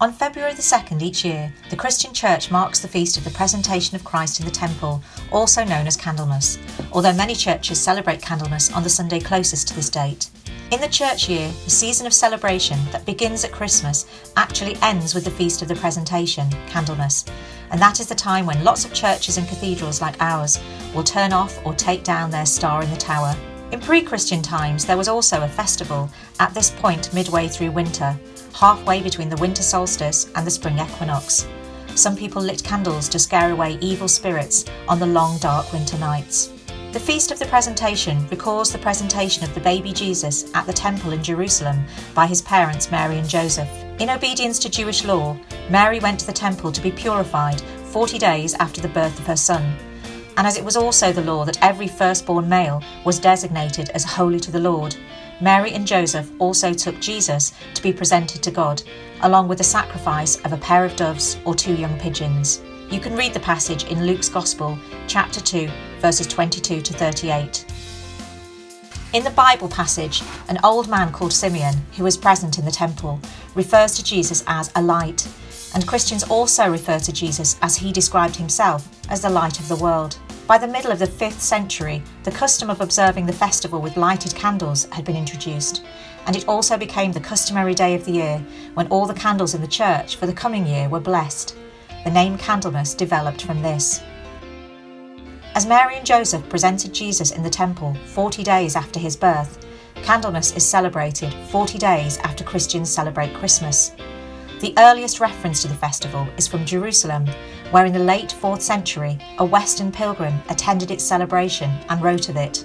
On February the 2nd each year, the Christian Church marks the feast of the presentation of Christ in the Temple, also known as Candlemas, although many churches celebrate Candlemas on the Sunday closest to this date. In the church year, the season of celebration that begins at Christmas actually ends with the Feast of the Presentation, Candlemas, and that is the time when lots of churches and cathedrals like ours will turn off or take down their star in the tower. In pre-Christian times, there was also a festival at this point midway through winter, halfway between the winter solstice and the spring equinox. Some people lit candles to scare away evil spirits on the long dark winter nights. The Feast of the Presentation recalls the presentation of the baby Jesus at the temple in Jerusalem by his parents Mary and Joseph. In obedience to Jewish law, Mary went to the temple to be purified 40 days after the birth of her son. And as it was also the law that every firstborn male was designated as holy to the Lord, Mary and Joseph also took Jesus to be presented to God, along with the sacrifice of a pair of doves or 2 young pigeons. You can read the passage in Luke's Gospel, chapter 2, verses 22 to 38. In the Bible passage, an old man called Simeon, who was present in the temple, refers to Jesus as a light, and Christians also refer to Jesus as he described himself as the light of the world. By the middle of the 5th century, the custom of observing the festival with lighted candles had been introduced, and it also became the customary day of the year when all the candles in the church for the coming year were blessed. The name Candlemas developed from this. As Mary and Joseph presented Jesus in the temple 40 days after his birth, Candlemas is celebrated 40 days after Christians celebrate Christmas. The earliest reference to the festival is from Jerusalem, where in the late 4th century, a Western pilgrim attended its celebration and wrote of it.